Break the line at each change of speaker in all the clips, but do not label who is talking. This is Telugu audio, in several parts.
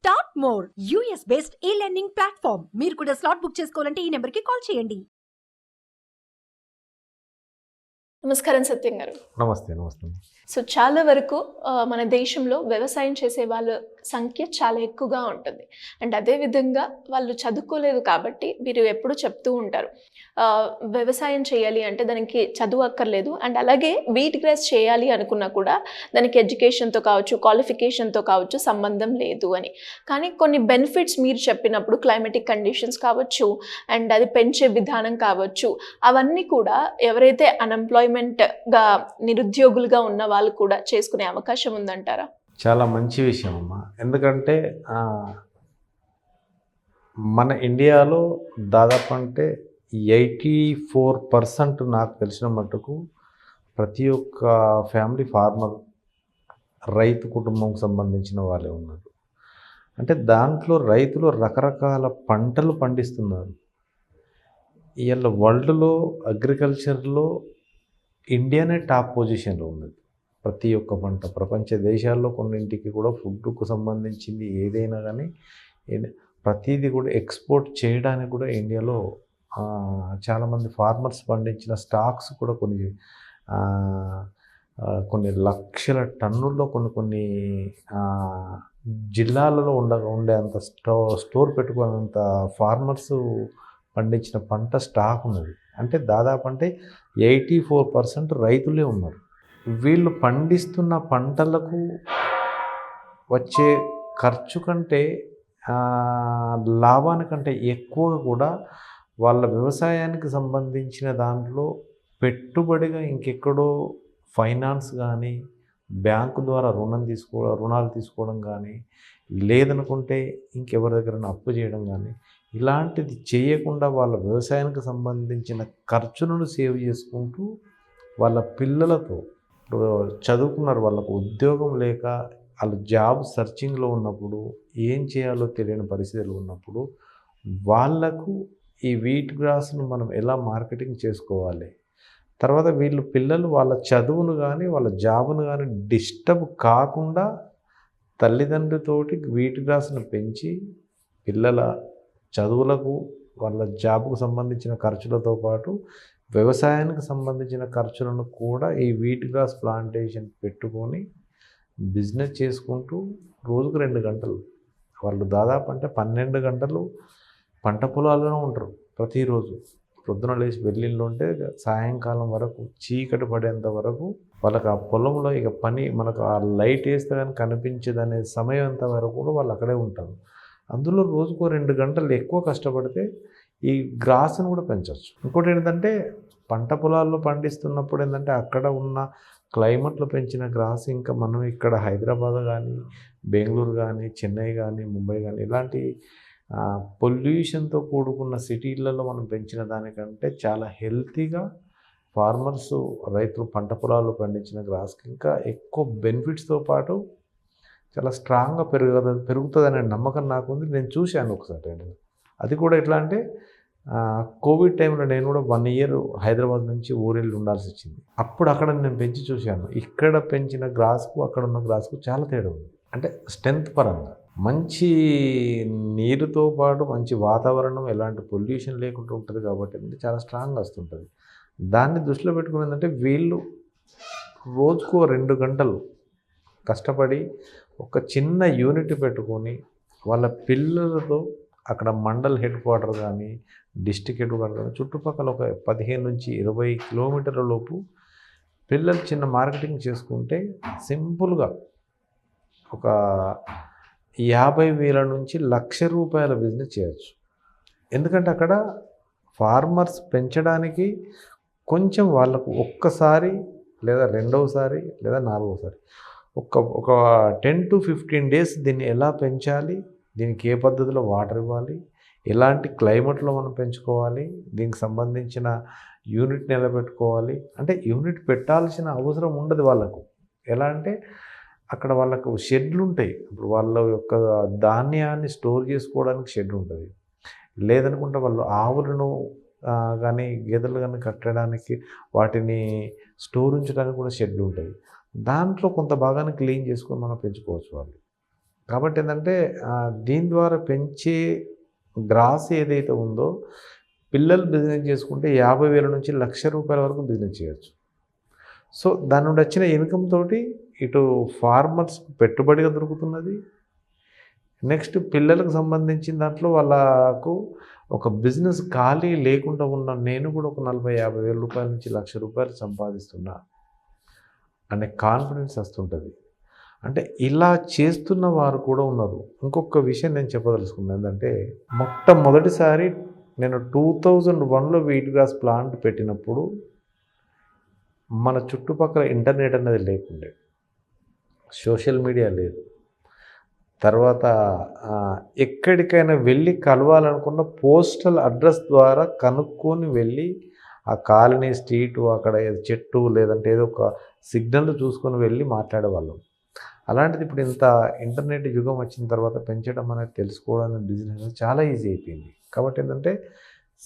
స్టార్ట్ మోర్ యూఎస్ బేస్డ్ ఈ లెర్నింగ్ ప్లాట్ఫామ్. మీరు కూడా స్లాట్ బుక్ చేసుకోవాలంటే ఈ నెంబర్కి కాల్ చేయండి.
నమస్కారం సత్యం గారు.
నమస్తే.
సో చాలా వరకు మన దేశంలో వ్యవసాయం చేసే వాళ్ళ సంఖ్య చాలా ఎక్కువగా ఉంటుంది. అండ్ అదేవిధంగా వాళ్ళు చదువుకోలేదు కాబట్టి మీరు ఎప్పుడు చెప్తూ ఉంటారు, వ్యవసాయం చేయాలి అంటే దానికి చదువు అక్కర్లేదు, అండ్ అలాగే వీట్ గ్రాస్ చేయాలి అనుకున్నా కూడా దానికి ఎడ్యుకేషన్తో కావచ్చు, క్వాలిఫికేషన్తో కావచ్చు సంబంధం లేదు అని. కానీ కొన్ని బెనిఫిట్స్ మీరు చెప్పినప్పుడు క్లైమేటిక్ కండిషన్స్ కావచ్చు, అండ్ అది పెంచే విధానం కావచ్చు, అవన్నీ కూడా ఎవరైతే అన్ఎంప్లాయ్మెంట్గా నిరుద్యోగులుగా ఉన్న వాళ్ళు కూడా చేసుకునే అవకాశం ఉందంటారా?
చాలా మంచి విషయం అమ్మా. ఎందుకంటే మన ఇండియాలో దాదాపు అంటే 84% నాకు తెలిసిన మట్టుకు ప్రతి ఒక్క ఫ్యామిలీ ఫార్మర్, రైతు కుటుంబంకి సంబంధించిన వాళ్ళే ఉన్నారు. అంటే దాంట్లో రైతులు రకరకాల పంటలు పండిస్తున్నారు. ఇవాళ వరల్డ్లో అగ్రికల్చర్లో ఇండియానే టాప్ పొజిషన్లో ఉన్నది. ప్రతి ఒక్క పంట ప్రపంచ దేశాల్లో కొన్నింటికి కూడా ఫుడ్కు సంబంధించింది ఏదైనా కానీ ప్రతిదీ కూడా ఎక్స్పోర్ట్ చేయడానికి కూడా ఇండియాలో చాలామంది ఫార్మర్స్ పండించిన స్టాక్స్ కూడా కొన్ని లక్షల టన్నుల్లో కొన్ని జిల్లాలలో ఉండేంత స్టోర్ పెట్టుకునేంత ఫార్మర్స్ పండించిన పంట స్టాక్ ఉన్నది. అంటే దాదాపు అంటే 84% రైతులే ఉన్నారు. వీళ్ళు పండిస్తున్న పంటలకు వచ్చే ఖర్చు కంటే లాభానికంటే ఎక్కువగా కూడా వాళ్ళ వ్యవసాయానికి సంబంధించిన దాంట్లో పెట్టుబడిగా ఇంకెక్కడో ఫైనాన్స్ కానీ, బ్యాంకు ద్వారా రుణాలు తీసుకోవడం కానీ, లేదనుకుంటే ఇంకెవరి దగ్గర అప్పు చేయడం కానీ, ఇలాంటిది చేయకుండా వాళ్ళ వ్యవసాయానికి సంబంధించిన ఖర్చులను సేవ్ చేసుకుంటూ వాళ్ళ పిల్లలతో చదువుకున్నారు, వాళ్ళకు ఉద్యోగం లేక వాళ్ళు జాబ్ సర్చింగ్లో ఉన్నప్పుడు, ఏం చేయాలో తెలియని పరిస్థితులు ఉన్నప్పుడు వాళ్లకు ఈ వీట్ గ్రాస్ను మనం ఎలా మార్కెటింగ్ చేసుకోవాలి, తర్వాత వీళ్ళు పిల్లలు వాళ్ళ చదువును కానీ వాళ్ళ జాబును కానీ డిస్టర్బ్ కాకుండా తల్లిదండ్రులతోటి వీట్ గ్రాస్ను పెంచి పిల్లల చదువులకు వాళ్ళ జాబ్కు సంబంధించిన ఖర్చులతో పాటు వ్యవసాయానికి సంబంధించిన ఖర్చులను కూడా ఈ వీట్ గ్రాస్ ప్లాంటేషన్ పెట్టుకొని బిజినెస్ చేసుకుంటూ రోజుకు 2 గంటలు వాళ్ళు దాదాపు అంటే 12 గంటలు పంట పొలాల్లోనే ఉంటారు ప్రతిరోజు. పొద్దున లేచి వెళ్ళిళ్ళు ఉంటే సాయంకాలం వరకు చీకటి పడేంత వరకు వాళ్ళకి ఆ పొలంలో ఇక పని మనకు ఆ లైట్ వేస్తే కానీ కనిపించదనే సమయం అంత వరకు కూడా వాళ్ళు అక్కడే ఉంటారు. అందులో రోజుకో 2 గంటలు ఎక్కువ కష్టపడితే ఈ గ్రాస్ను కూడా పెంచవచ్చు. ఇంకోటి ఏంటంటే పంట పొలాల్లో పండిస్తున్నప్పుడు ఏంటంటే అక్కడ ఉన్న క్లైమేట్లో పెంచిన గ్రాస్ ఇంకా మనం ఇక్కడ హైదరాబాద్ కానీ, బెంగళూరు కానీ, చెన్నై కానీ, ముంబై కానీ ఇలాంటి పొల్యూషన్తో కూడుకున్న సిటీలలో మనం పెంచిన దానికంటే చాలా హెల్తీగా ఫార్మర్స్, రైతులు పంట పొలాల్లో పండించిన గ్రాస్కి ఇంకా ఎక్కువ బెనిఫిట్స్తో పాటు చాలా స్ట్రాంగ్గా పెరుగుతుంది అనే నమ్మకం నాకుంది. నేను చూశాను ఒకసారి. అది కూడా ఎట్లా అంటే కోవిడ్ టైంలో నేను కూడా 1 ఇయర్ హైదరాబాద్ నుంచి ఊరెళ్ళి ఉండాల్సి వచ్చింది. అప్పుడు అక్కడ నేను పెంచి చూశాను. ఇక్కడ పెంచిన గ్రాస్కు అక్కడ ఉన్న గ్రాస్కు చాలా తేడా ఉంది. అంటే స్ట్రెంత్ పరంగా మంచి నీరుతో పాటు మంచి వాతావరణం, ఎలాంటి పొల్యూషన్ లేకుండా ఉంటుంది కాబట్టి అంటే చాలా స్ట్రాంగ్గా వస్తుంటుంది. దాన్ని దృష్టిలో పెట్టుకుని ఏంటంటే వీళ్ళు రోజుకో 2 గంటలు కష్టపడి ఒక చిన్న యూనిట్ పెట్టుకొని వాళ్ళ పిల్లలతో అక్కడ మండల్ హెడ్ క్వార్టర్ కానీ, డిస్టిక్ హెడ్ క్వార్టర్ కానీ చుట్టుపక్కల ఒక 15 నుంచి 20 కిలోమీటర్ల లోపు పిల్లలు చిన్న మార్కెటింగ్ చేసుకుంటే సింపుల్గా ఒక 50,000 నుంచి ₹1,00,000 బిజినెస్ చేయొచ్చు. ఎందుకంటే అక్కడ ఫార్మర్స్ పెంచడానికి కొంచెం వాళ్ళకు ఒక్కసారి లేదా రెండవసారి లేదా నాలుగోసారి ఒక 10 to 15 డేస్ దీన్ని ఎలా పెంచాలి, దీనికి ఏ పద్ధతిలో వాటర్ ఇవ్వాలి, ఎలాంటి క్లైమేట్లో మనం పెంచుకోవాలి, దీనికి సంబంధించిన యూనిట్ నిలబెట్టుకోవాలి. అంటే యూనిట్ పెట్టాల్సిన అవసరం ఉండదు వాళ్ళకు. ఎలా అంటే అక్కడ వాళ్ళకు షెడ్లు ఉంటాయి. ఇప్పుడు వాళ్ళ యొక్క ధాన్యాన్ని స్టోర్ చేసుకోవడానికి షెడ్ ఉంటుంది. లేదనుకుంటే వాళ్ళు ఆవులను కానీ గేదెలు కానీ కట్టడానికి, వాటిని స్టోర్ ఉంచడానికి కూడా షెడ్లు ఉంటాయి. దాంట్లో కొంత భాగాన్ని క్లీన్ చేసుకొని మనం పెంచుకోవచ్చు వాళ్ళు. కాబట్టి ఏంటంటే దీని ద్వారా పెంచే గ్రాస్ ఏదైతే ఉందో పిల్లలు బిజినెస్ చేసుకుంటే 50,000 నుంచి ₹1,00,000 వరకు బిజినెస్ చేయొచ్చు. సో దాని నుండి వచ్చిన ఇన్కమ్ తోటి ఇటు ఫార్మర్స్ పెట్టుబడిగా దొరుకుతున్నది. నెక్స్ట్ పిల్లలకు సంబంధించిన దాంట్లో వాళ్ళకు ఒక బిజినెస్ ఖాళీ లేకుండా ఉన్న నేను కూడా ఒక 40,000-50,000 రూపాయల నుంచి ₹1,00,000 సంపాదిస్తున్నా అనే కాన్ఫిడెన్స్ వస్తుంటుంది. అంటే ఇలా చేస్తున్న వారు కూడా ఉన్నారు. ఇంకొక విషయం నేను చెప్పదలుచుకున్నాను ఏంటంటే, మొట్టమొదటిసారి నేను 2001లో వీట్ గ్రాస్ ప్లాంట్ పెట్టినప్పుడు మన చుట్టుపక్కల ఇంటర్నెట్ అనేది లేకుండే, సోషల్ మీడియా లేదు. తర్వాత ఎక్కడికైనా వెళ్ళి కలవాలనుకున్న పోస్టల్ అడ్రస్ ద్వారా కనుక్కొని వెళ్ళి ఆ కాలనీ స్ట్రీటు అక్కడ చెట్టు లేదంటే ఏదో ఒక సిగ్నల్ చూసుకొని వెళ్ళి మాట్లాడేవాళ్ళం. అలాంటిది ఇప్పుడు ఇంత ఇంటర్నెట్ యుగం వచ్చిన తర్వాత పెంచడం అనేది తెలుసుకోవడం బిజినెస్ చాలా ఈజీ అయిపోయింది. కాబట్టి ఏంటంటే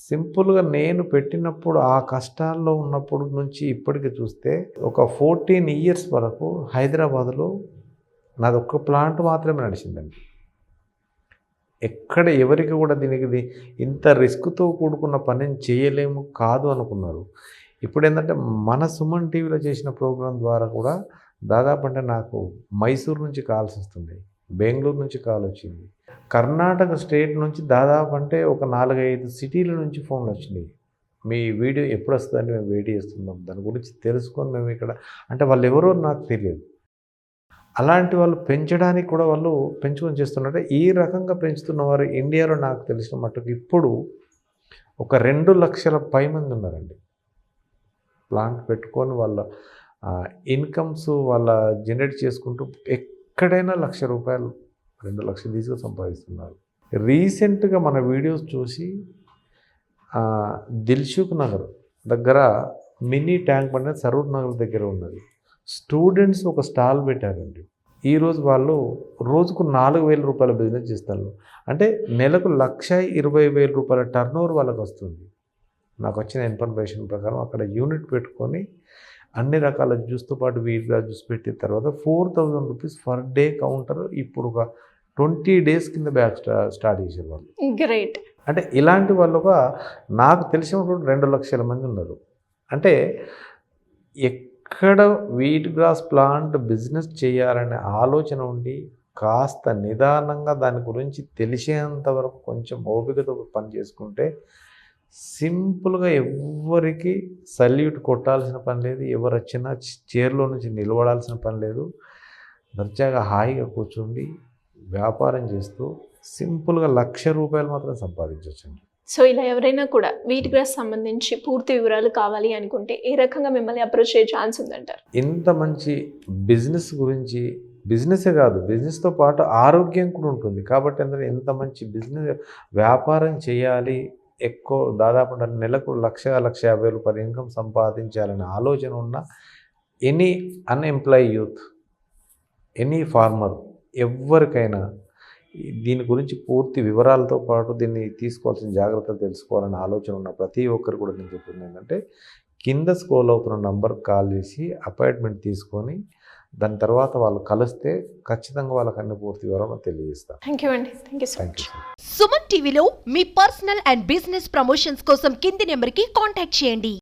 సింపుల్గా నేను పెట్టినప్పుడు ఆ కష్టాల్లో ఉన్నప్పుడు నుంచి ఇప్పటికి చూస్తే ఒక 14 ఇయర్స్ వరకు హైదరాబాద్లో నాది ఒక్క ప్లాంట్ మాత్రమే నడిచిందండి. ఎక్కడ ఎవరికి కూడా దీనికి ఇంత రిస్క్తో కూడుకున్న పనిని చేయలేము కాదు అనుకున్నారు. ఇప్పుడు ఏంటంటే మన సుమన్ టీవీలో చేసిన ప్రోగ్రాం ద్వారా కూడా దాదాపు అంటే నాకు మైసూరు నుంచి కాల్స్ వస్తున్నాయి, బెంగళూరు నుంచి కాల్ వచ్చింది, కర్ణాటక స్టేట్ నుంచి దాదాపు అంటే ఒక 4-5 సిటీల నుంచి ఫోన్లు వచ్చినాయి. మీ వీడియో ఎప్పుడు వస్తుందని మేము వెయిట్ చేస్తున్నాం, దాని గురించి తెలుసుకొని మేము ఇక్కడ అంటే వాళ్ళు ఎవరో నాకు తెలియదు. అలాంటి వాళ్ళు పెంచడానికి కూడా వాళ్ళు పెంచుకొని చేస్తున్నట్టే ఈ రకంగా పెంచుతున్న వారు ఇండియాలో నాకు తెలిసిన మట్టుకు ఇప్పుడు ఒక 2 లక్షల పైమంది ఉన్నారండి. ప్లాంట్ పెట్టుకొని వాళ్ళ ఇన్కమ్స్ వాళ్ళ జనరేట్ చేసుకుంటూ ఎక్కడైనా ₹1,00,000 2 లక్షలు ఈజీగా సంపాదిస్తున్నారు. రీసెంట్గా మన వీడియోస్ చూసి దిల్సుఖ్ నగర్ దగ్గర మినీ ట్యాంక్ బండ్ అనేది సరూర్ నగర్ దగ్గర ఉన్నది. స్టూడెంట్స్ ఒక స్టాల్ పెట్టారండి. ఈరోజు వాళ్ళు రోజుకు ₹4,000 బిజినెస్ చేస్తారు. అంటే నెలకు ₹1,20,000 టర్నోవర్ వాళ్ళకి వస్తుంది. నాకు వచ్చిన ఇన్ఫర్మేషన్ ప్రకారం అక్కడ యూనిట్ పెట్టుకొని అన్ని రకాల జ్యూస్తో పాటు వీట్ గ్రాస్ జ్యూస్ పెట్టిన తర్వాత ₹4,000 పర్ డే కౌంటర్ ఇప్పుడు ఒక 20 డేస్ కింద బ్యాక్ స్టార్ట్ చేసేవాళ్ళు.
గ్రేట్.
అంటే ఇలాంటి వాళ్ళు ఒక నాకు తెలిసినప్పుడు 2 లక్షల మంది ఉన్నారు. అంటే ఎక్కడ వీట్ గ్రాస్ ప్లాంట్ బిజినెస్ చేయాలనే ఆలోచన ఉండి కాస్త నిదానంగా దాని గురించి తెలిసేంత వరకు కొంచెం ఓపికతో పని చేసుకుంటే సింపుల్గా ఎవ్వరికి సల్యూట్ కొట్టాల్సిన పని లేదు, ఎవరు వచ్చినా చైర్లో నుంచి నిలబడాల్సిన పని లేదు. దర్జాగా హాయిగా కూర్చుండి వ్యాపారం చేస్తూ సింపుల్గా ₹1,00,000 మాత్రం సంపాదించవచ్చండి.
సో ఇలా ఎవరైనా కూడా వీట్ గ్రాస్ సంబంధించి పూర్తి వివరాలు కావాలి అనుకుంటే ఏ రకంగా మిమ్మల్ని అప్రోచ్ అయ్యే ఛాన్స్ ఉందంటారు?
ఇంత మంచి బిజినెస్ గురించి, బిజినెసే కాదు బిజినెస్తో పాటు ఆరోగ్యం కూడా ఉంటుంది. కాబట్టి అందరూ ఎంత మంచి బిజినెస్ వ్యాపారం చేయాలి, ఎక్కువ దాదాపు నెలకు ₹1,00,000-1,50,000 ఇన్కమ్ సంపాదించాలనే ఆలోచన ఉన్న any unemployed youth, any farmer ఎవరికైనా దీని గురించి పూర్తి వివరాలతో పాటు దీన్ని తీసుకోవాల్సిన జాగ్రత్తలు తెలుసుకోవాలనే ఆలోచన ఉన్న ప్రతి ఒక్కరు కూడా నేను చెప్తుంది ఏంటంటే కింద స్క్రోల్ అవుతున్న నంబర్కి కాల్ చేసి అపాయింట్మెంట్ తీసుకొని దాని తర్వాత వాళ్ళు కలిస్తే ఖచ్చితంగా వాళ్ళకి అన్ని పూర్తి వివరాలు తెలియజేస్తాను.
థ్యాంక్ యూ అండి. Thank you so much.
Suman టీవీలో మీ పర్సనల్ అండ్ బిజినెస్ ప్రమోషన్స్ కోసం కింది నెంబర్కి కాంటాక్ట్ చేయండి.